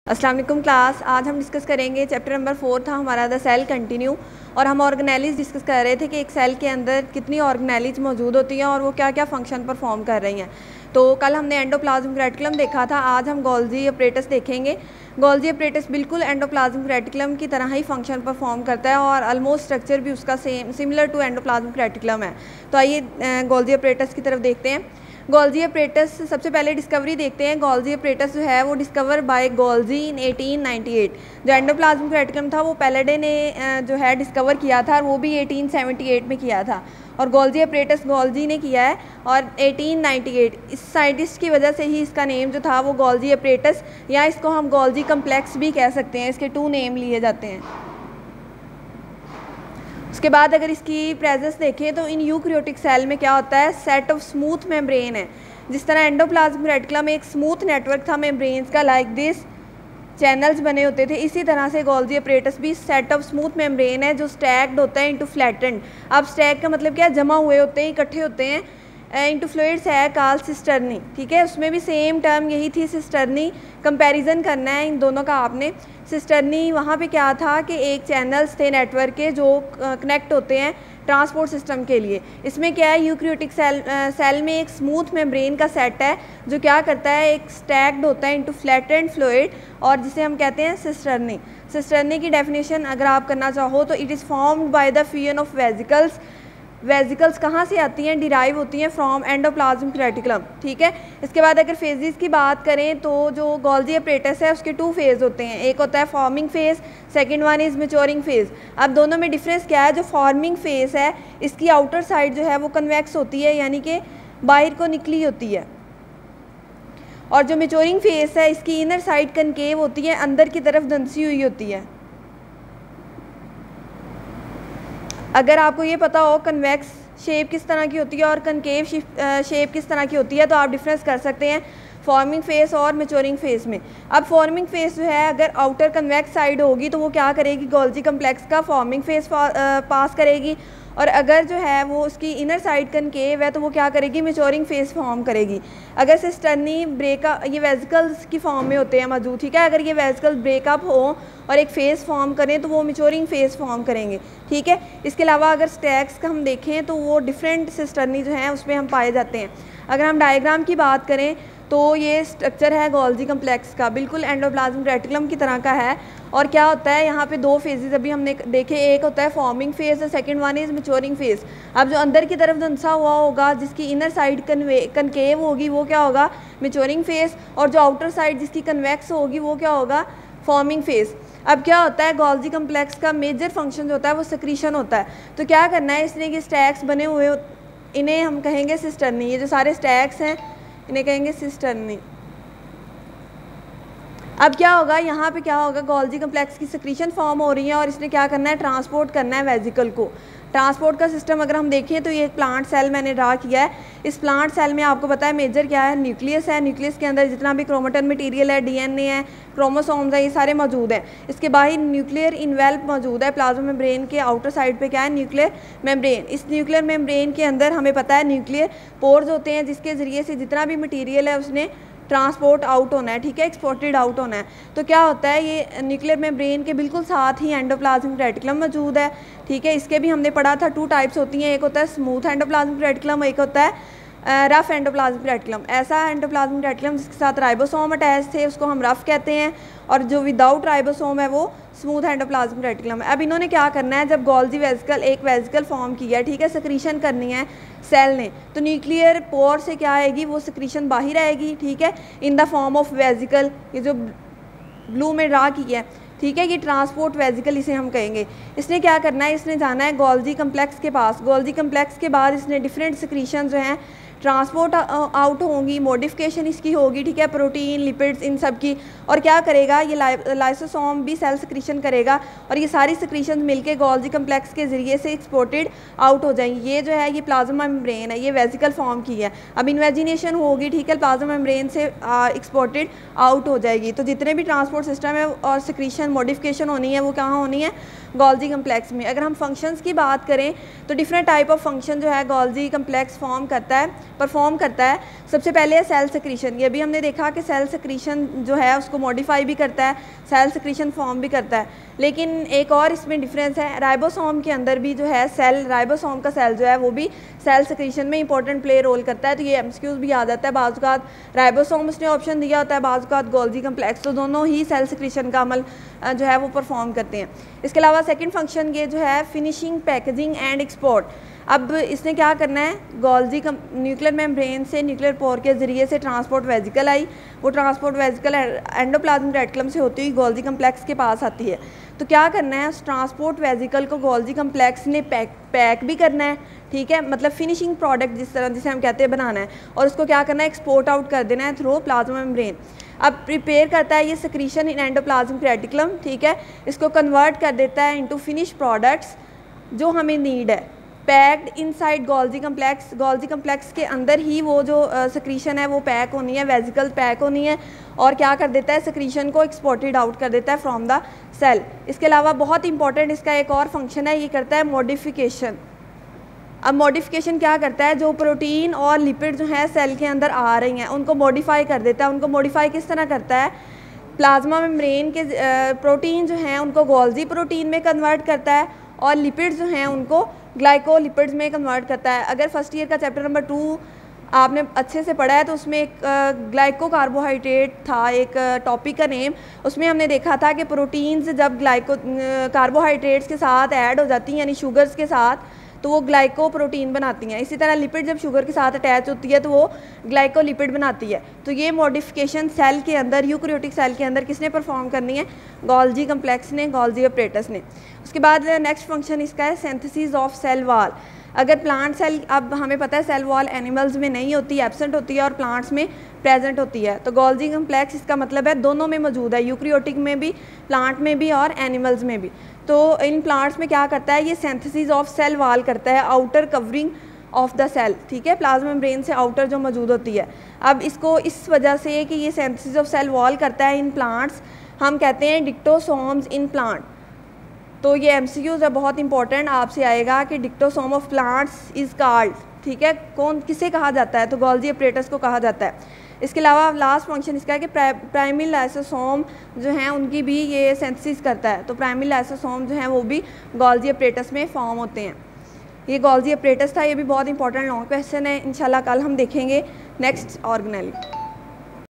अस्सलाम वालेकुम क्लास। आज हम डिस्कस करेंगे चैप्टर नंबर 4 था हमारा द सेल कंटिन्यू, और हम ऑर्गेनेलिज डिस्कस कर रहे थे कि एक सेल के अंदर कितनी ऑर्गेनेलिज मौजूद होती हैं और वो क्या क्या फंक्शन परफॉर्म कर रही हैं। तो कल हमने एंडोप्लाज्मिक रेटिकुलम देखा था, आज हम गोल्जी अपरेटस देखेंगे। गोल्जी अपरेटस बिल्कुल एंडोप्लाज्मिक रेटिकुलम की तरह ही फंक्शन परफॉर्म करता है और ऑलमोस्ट स्ट्रक्चर भी उसका सिमिलर टू एंडोप्लाज्मिक रेटिकुलम है। तो आइए गोल्जी अपरेटस की तरफ देखते हैं। गोल्जी अपरेटस सबसे पहले डिस्कवरी देखते हैं। गोल्जी अपरेटस जो है वो डिस्कवर बाय गोल्जी इन 1898। जो एंडोप्लाज्मिक रेटिकुलम था वो पैलेडे ने जो है डिस्कवर किया था और वो भी 1878 में किया था, और गोल्जी अपरेटस गोल्जी ने किया है और 1898। इस साइंटिस्ट की वजह से ही इसका नेम जो था वो गोल्जी अपरेटस, या इसको हम गोल्जी कम्प्लेक्स भी कह सकते हैं। इसके 2 नेम लिए जाते हैं। उसके बाद अगर इसकी प्रेजेंस देखें तो इन यूकैरियोटिक सेल में क्या होता है, सेट ऑफ स्मूथ मेम्ब्रेन है। जिस तरह एंडोप्लाज्मिक रेटिकुलम में एक स्मूथ नेटवर्क था मेम्ब्रेन्स का, लाइक दिस चैनल्स बने होते थे, इसी तरह से गोल्जी अपरेटस भी सेट ऑफ स्मूथ मेम्ब्रेन है जो स्टैक्ड होता है इनटू फ्लैटेंड। अब स्टैक का मतलब क्या है, जमा हुए होते हैं, इकट्ठे होते हैं। इनटू फ्लूइड्स है कॉल्ड सिस्टर्नी, ठीक है। उसमें भी सेम टर्म यही थी सिस्टर्नी। कंपैरिजन करना है इन दोनों का आपने। सिस्टर्नी वहाँ पे क्या था कि एक चैनल्स थे नेटवर्क के जो कनेक्ट होते हैं ट्रांसपोर्ट सिस्टम के लिए। इसमें क्या है, यूकैरियोटिक सेल में एक स्मूथ मेम्ब्रेन का सेट है जो क्या करता है, एक स्टैक्ड होता है इनटू फ्लैटेंड फ्लूइड, और जिसे हम कहते हैं सिस्टर्नी। सिस्टर्नी की डेफिनेशन अगर आप करना चाहो तो it is formed by the fusion of vesicles. Vesicles कहाँ से आती हैं, डिराइव होती हैं फ्रॉम एंडोप्लाज्मिक रेटिकुलम, ठीक है। इसके बाद अगर फेजेस की बात करें तो जो गोल्जी अपरेटस है उसके 2 फेज़ होते हैं। एक होता है forming phase, second one is maturing phase. अब दोनों में डिफरेंस क्या है, जो फॉर्मिंग फेज़ है इसकी आउटर साइड जो है वो कन्वेक्स होती है, यानी कि बाहर को निकली होती है, और जो मैच्योरिंग फेज़ है इसकी इनर साइड कनकेव होती है, अंदर की तरफ धंसी हुई होती है। अगर आपको ये पता हो कन्वेक्स शेप किस तरह की होती है और कनकेव शेप किस तरह की होती है तो आप डिफरेंस कर सकते हैं फॉर्मिंग फेस और मैच्योरिंग फेस में। अब फॉर्मिंग फेस जो है अगर आउटर कन्वेक्स साइड होगी तो वो क्या करेगी, गोल्जी कम्प्लेक्स का फॉर्मिंग फेस पास करेगी, और अगर जो है वो उसकी इनर साइड कनकेव है तो वो क्या करेगी, मैच्योरिंग फेस फॉर्म करेगी। अगर सिस्टर्नी ब्रेकअप, ये वेजिकल्स की फॉर्म में होते हैं मौजूद, ठीक है। अगर ये वेजिकल्स ब्रेकअप हो और एक फेस फॉर्म करें तो वो मैच्योरिंग फेस फॉर्म करेंगे, ठीक है। इसके अलावा अगर स्टैक्स का हम देखें तो वो डिफरेंट सिस्टर्नी जो हैं उसमें हम पाए जाते हैं। अगर हम डायग्राम की बात करें तो ये स्ट्रक्चर है गोल्जी कम्प्लेक्स का, बिल्कुल एंडोप्लाज्मिक रेटिकुलम की तरह का है। और क्या होता है यहाँ पे 2 फेजेस अभी हमने देखे, एक होता है फॉर्मिंग फेज और second one is maturing phase. अब जो अंदर की तरफ धंसा हुआ होगा जिसकी इनर साइड कनकेव होगी वो क्या होगा, मैच्योरिंग फेज, और जो आउटर साइड जिसकी कन्वेक्स होगी वो क्या होगा, फॉर्मिंग फेज। अब क्या होता है, गोल्जी कम्प्लेक्स का मेजर फंक्शन जो होता है वो सेक्रीशन होता है। तो क्या करना है, इसलिए कि स्टैक्स बने हुए इन्हें हम कहेंगे सिस्टर्नी। ये जो सारे स्टैक्स हैं इन्हें कहेंगे सिस्टर्नी। अब क्या होगा, यहाँ पे क्या होगा, गोल्जी कम्प्लेक्स की सेक्रीशन फॉर्म हो रही है और इसने क्या करना है, ट्रांसपोर्ट करना है वेजिकल को। ट्रांसपोर्ट का सिस्टम अगर हम देखें तो ये एक प्लांट सेल मैंने ड्रा किया है। इस प्लांट सेल में आपको पता है मेजर क्या है, न्यूक्लियस है। न्यूक्लियस के अंदर जितना भी क्रोमेटिन मटेरियल है, डीएनए है, क्रोमोसोम्स है, ये सारे मौजूद हैं। इसके बाहर न्यूक्लियर इन्वेल्प मौजूद है। प्लाज्मा मेम्ब्रेन के आउटर साइड पे क्या है, न्यूक्लियर मेम्ब्रेन। इस न्यूक्लियर मेम्ब्रेन के अंदर हमें पता है न्यूक्लियर पोर्स होते हैं जिसके ज़रिए से जितना भी मटीरियल है उसने ट्रांसपोर्ट आउट होना है, ठीक है, एक्सपोर्टेड आउट होना है। तो क्या होता है, ये न्यूक्लियर मेम्ब्रेन के बिल्कुल साथ ही एंडोप्लाज्मिक रेटिकुलम मौजूद है, ठीक है। इसके भी हमने पढ़ा था 2 टाइप्स होती हैं, एक होता है स्मूथ एंडोप्लाज्मिक रेटिकुलम, एक होता है रफ एंडोप्लाज्मिक रेटिकुलम। ऐसा एंडोप्लाज्मिक रेटिकुलम जिसके साथ राइबोसोम अटैच थे उसको हम रफ कहते हैं, और जो विदाउट राइबोसोम है वो स्मूथ एंडोप्लाज्मिक रेटिकुलम है। अब इन्होंने क्या करना है, जब गोल्जी वेजिकल एक वेजिकल फॉर्म किया है, ठीक है, सेक्रीशन करनी है सेल ने, तो न्यूक्लियर पोर से क्या आएगी, वो सेक्रीशन बाहर आएगी, ठीक है, in the form of vesicle. ये जो ब्लू में ड्रा किया है, ठीक है, ये ट्रांसपोर्ट वेजिकल इसे हम कहेंगे। इसने क्या करना है, इसने जाना है गोल्जी कम्प्लेक्स के पास। गोल्जी कम्प्लेक्स के बाद इसने डिफरेंट सेक्रीशन जो हैं ट्रांसपोर्ट आउट होंगी, मॉडिफिकेशन इसकी होगी, ठीक है, प्रोटीन, लिपिड्स, इन सब की। और क्या करेगा, ये लाइसोसोम भी सेल सेक्रीशन करेगा और ये सारी सेक्रीशन मिलके गोल्जी कम्प्लेक्स के ज़रिए से एक्सपोर्टेड आउट हो जाएंगी। ये जो है ये प्लाज्मा मेम्ब्रेन है, ये वेजिकल फॉर्म की है। अब इन्वेजिनेशन होगी, ठीक है, प्लाज्मा मेम्ब्रेन से एक्सपोर्टेड आउट हो जाएगी। तो जितने भी ट्रांसपोर्ट सिस्टम है और सेक्रीशन मॉडिफिकेशन होनी है वो कहाँ होनी है, गोल्जी कम्प्लेक्स में। अगर हम फंक्शंस की बात करें तो डिफरेंट टाइप ऑफ फंक्शन जो है गोल्जी कम्प्लेक्स फॉर्म करता है। परफॉर्म करता है। सबसे पहले है सेल सिक्रीशन। ये भी हमने देखा कि सेल सिक्रीशन जो है उसको मॉडिफाई भी करता है, सेल सिक्रीशन फॉर्म भी करता है। लेकिन एक और इसमें डिफरेंस है, राइबोसोम के अंदर भी जो है सेल, राइबोसोम का सेल जो है वो भी सेल सिक्रीशन में इंपॉर्टेंट प्ले रोल करता है। तो ये एमसीक्यूज भी आ जाता है। बाज़ राइबोसोम उसने ऑप्शन दिया होता है, बाज़ गोल्जी कम्प्लेक्स, तो दोनों ही सेल सिक्रीशन का अमल जो है वो परफॉर्म करते हैं। इसके अलावा सेकंड फंक्शन ये जो है फिनिशिंग, पैकेजिंग एंड एक्सपोर्ट। अब इसने क्या करना है, गोल्जी न्यूक्लियर मेम्ब्रेन से न्यूक्लियर पोर के ज़रिए से ट्रांसपोर्ट वेजिकल आई, वो ट्रांसपोर्ट वेजिकल एंडोप्लाज्मिक रेटिकुलम से होती हुई गोल्जी कम्प्लेक्स के पास आती है। तो क्या करना है, उस ट्रांसपोर्ट वेजिकल को गोल्जी कम्प्लेक्स ने पैक भी करना है, ठीक है, मतलब फिनिशिंग प्रोडक्ट जिसे हम कहते हैं बनाना है, और उसको क्या करना है, एक्सपोर्ट आउट कर देना है थ्रू प्लाज्मा मेम्ब्रेन। अब प्रिपेयर करता है ये सिक्रीशन इन एंडोप्लाज्मिक रेटिकुलम, ठीक है, इसको कन्वर्ट कर देता है इनटू फिनिश प्रोडक्ट्स जो हमें नीड है, packed inside Golgi complex. Golgi complex के अंदर ही वो जो सिक्रीशन है वो पैक होनी है, वेजिकल पैक होनी है, और क्या कर देता है, सिक्रीशन को एक्सपोर्टेड आउट कर देता है फ्रॉम द सेल। इसके अलावा बहुत इंपॉर्टेंट इसका एक और फंक्शन है, ये करता है मॉडिफिकेशन। अब मॉडिफिकेशन क्या करता है, जो प्रोटीन और लिपिड जो है सेल के अंदर आ रही हैं उनको मॉडिफाई कर देता है। उनको मॉडिफाई किस तरह करता है, प्लाज्मा मेम्ब्रेन के प्रोटीन जो हैं उनको गोल्जी प्रोटीन में कन्वर्ट करता है, और लिपिड्स जो हैं उनको ग्लाइकोलिपिड्स में कन्वर्ट करता है। अगर फर्स्ट ईयर का चैप्टर नंबर 2 आपने अच्छे से पढ़ा है तो उसमें एक ग्लाइको कार्बोहाइड्रेट था, एक टॉपिक का नेम, उसमें हमने देखा था कि प्रोटीन्स जब कार्बोहाइड्रेट्स के साथ ऐड हो जाती हैं, यानी शुगर्स के साथ, तो वो ग्लाइको प्रोटीन बनाती हैं। इसी तरह लिपिड जब शुगर के साथ अटैच होती है तो वो ग्लाइकोलिपिड बनाती है। तो ये मॉडिफिकेशन सेल के अंदर, यूकैरियोटिक सेल के अंदर किसने परफॉर्म करनी है, गोल्जी कम्प्लेक्स ने, गोल्जी अपरेटस ने। उसके बाद नेक्स्ट फंक्शन इसका है सिंथेसिस ऑफ सेल वॉल। अगर प्लांट सेल, अब हमें पता है सेल वॉल एनिमल्स में नहीं होती, एब्सेंट होती है, और प्लांट्स में प्रेजेंट होती है। तो गोल्जी कम्प्लेक्स इसका मतलब है दोनों में मौजूद है, यूकैरियोटिक में भी, प्लांट में भी, और एनिमल्स में भी। तो इन प्लांट्स में क्या करता है, ये सिंथेसिस ऑफ सेल वॉल करता है, outer covering of the cell, ठीक है, प्लाज्मा मेम्ब्रेन से आउटर जो मौजूद होती है। अब इसको इस वजह से कि ये सिंथेसिस ऑफ सेल वॉल करता है इन प्लांट्स, हम कहते हैं डिक्टोसोम्स इन प्लांट। तो ये एमसीक्यूज है बहुत इंपॉर्टेंट, आपसे आएगा कि डिक्टोसोम ऑफ प्लांट्स इज कॉल्ड, ठीक है, कौन किसे कहा जाता है, तो गोल्जी अपरेटस को कहा जाता है। इसके अलावा लास्ट फंक्शन इसका है कि प्राइमरी लाइसोसोम जो हैं उनकी भी ये सिंथेसिस करता है। तो प्राइमरी लाइसोसोम जो हैं वो भी गोल्जी अपरेटस में फॉर्म होते हैं। ये गोल्जी अपरेटस था, ये भी बहुत इंपॉर्टेंट लॉन्ग क्वेश्चन है, इंशाल्लाह कल हम देखेंगे नेक्स्ट ऑर्गेनेल।